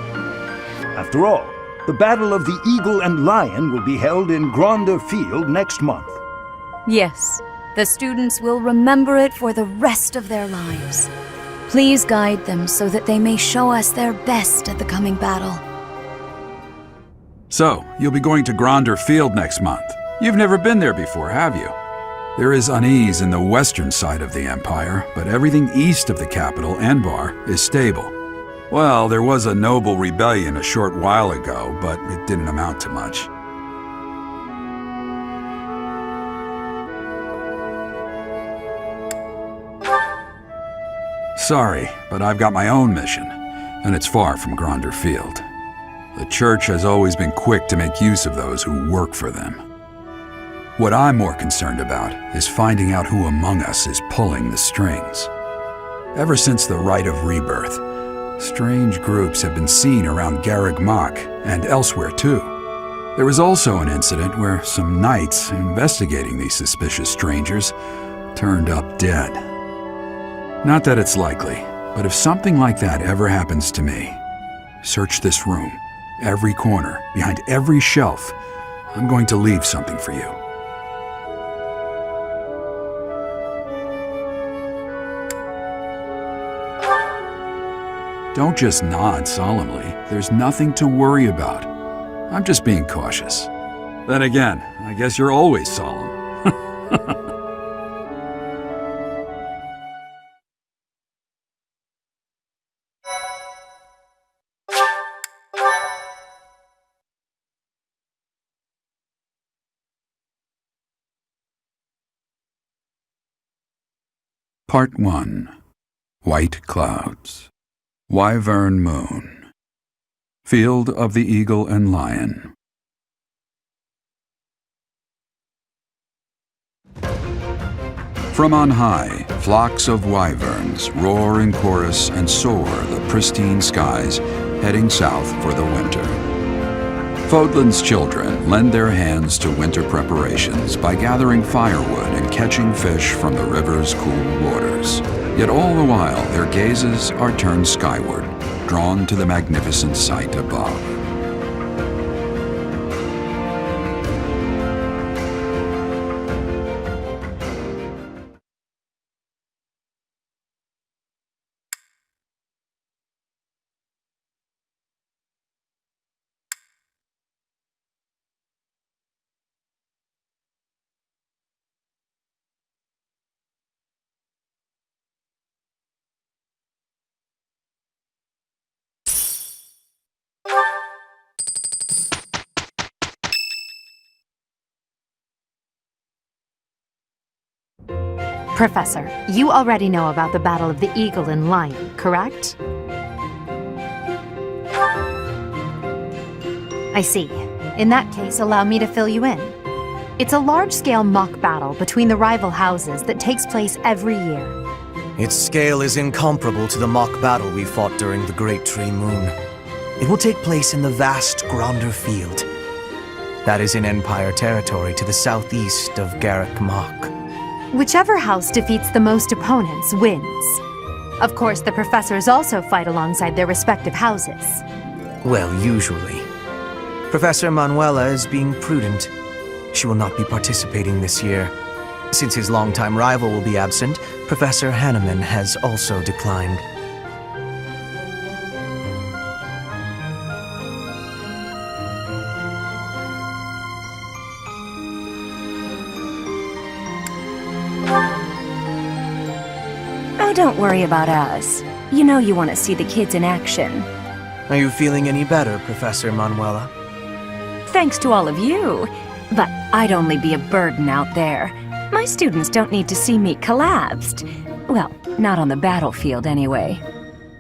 After all, the Battle of the Eagle and Lion will be held in Gronder Field next month. Yes, the students will remember it for the rest of their lives. Please guide them so that they may show us their best at the coming battle. So, you'll be going to Gronder Field next month. You've never been there before, have you? There is unease in the western side of the Empire, but everything east of the capital, Enbar, is stable. Well, there was a noble rebellion a short while ago, but it didn't amount to much. Sorry, but I've got my own mission, and it's far from Gronder Field. The Church has always been quick to make use of those who work for them. What I'm more concerned about is finding out who among us is pulling the strings. Ever since the Rite of Rebirth, strange groups have been seen around Garreg Mach and elsewhere too. There was also an incident where some knights investigating these suspicious strangers turned up dead. Not that it's likely, but if something like that ever happens to me, search this room, every corner, behind every shelf. I'm going to leave something for you. Don't just nod solemnly. There's nothing to worry about. I'm just being cautious. Then again, I guess you're always solemn. Part 1. White Clouds. Wyvern Moon. Field of the Eagle and Lion. From on high, flocks of wyverns roar in chorus and soar the pristine skies, heading south for the winter. Fodlan's children lend their hands to winter preparations by gathering firewood and catching fish from the river's cool waters. Yet all the while their gazes are turned skyward, drawn to the magnificent sight above. Professor, you already know about the Battle of the Eagle and Lion, correct? I see. In that case, allow me to fill you in. It's a large-scale mock battle between the rival houses that takes place every year. Its scale is incomparable to the mock battle we fought during the Great Tree Moon. It will take place in the vast Gronder Field. That is in Empire territory to the southeast of Garreg Mach. Whichever house defeats the most opponents wins. Of course, the professors also fight alongside their respective houses. Well, usually. Professor Manuela is being prudent. She will not be participating this year. Since his longtime rival will be absent, Professor Hanneman has also declined. Oh, don't worry about us. You know you want to see the kids in action. Are you feeling any better, Professor Manuela? Thanks to all of you. But I'd only be a burden out there. My students don't need to see me collapsed. Well, not on the battlefield anyway.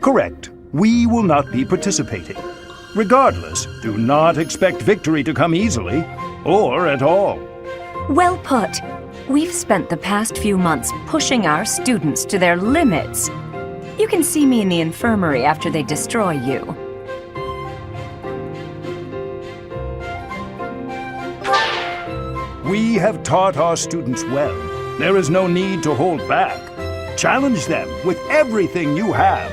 Correct. We will not be participating. Regardless, do not expect victory to come easily, or at all. Well put. We've spent the past few months pushing our students to their limits. You can see me in the infirmary after they destroy you. We have taught our students well. There is no need to hold back. Challenge them with everything you have.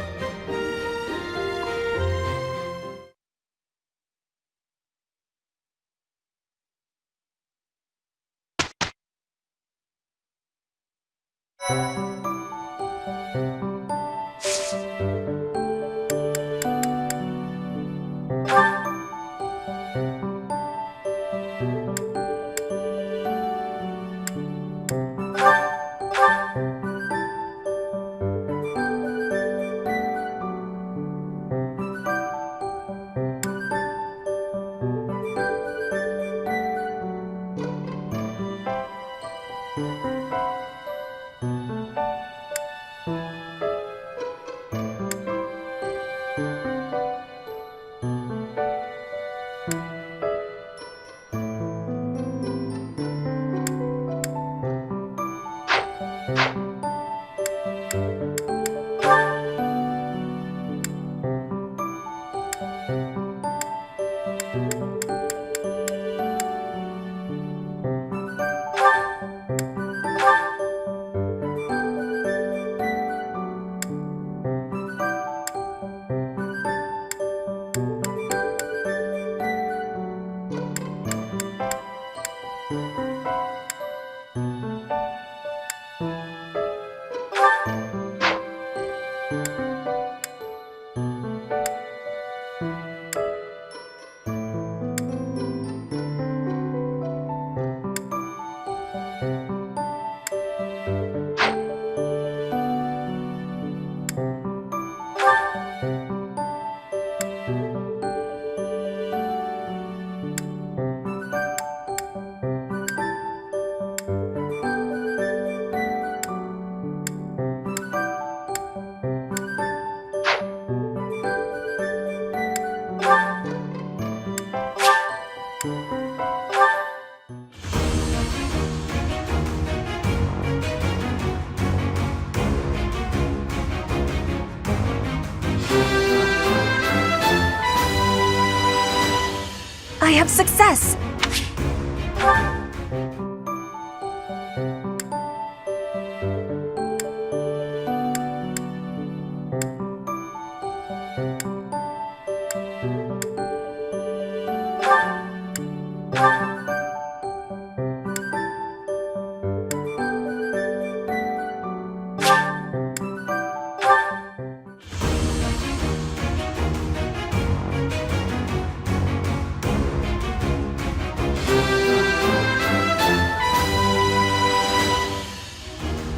I have success!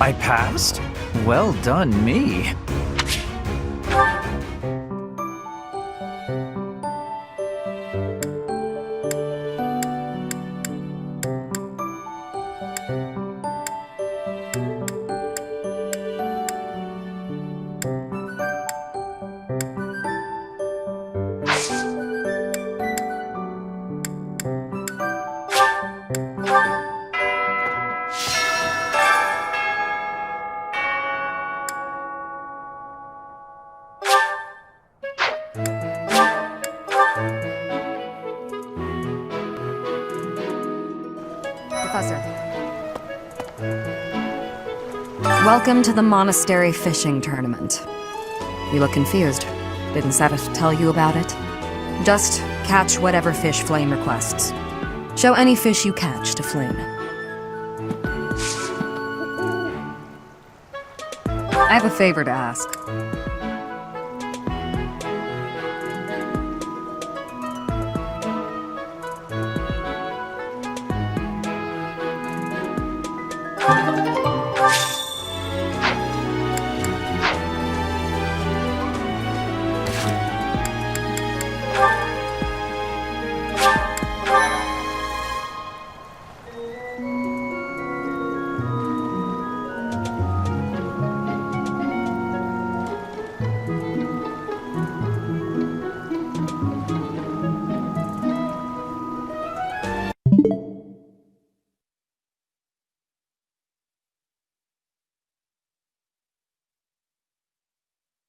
I passed? Well done, me. Professor. Welcome to the monastery fishing tournament. You look confused. Didn't Seth tell you about it? Just catch whatever fish Flame requests. Show any fish you catch to Flame. I have a favor to ask.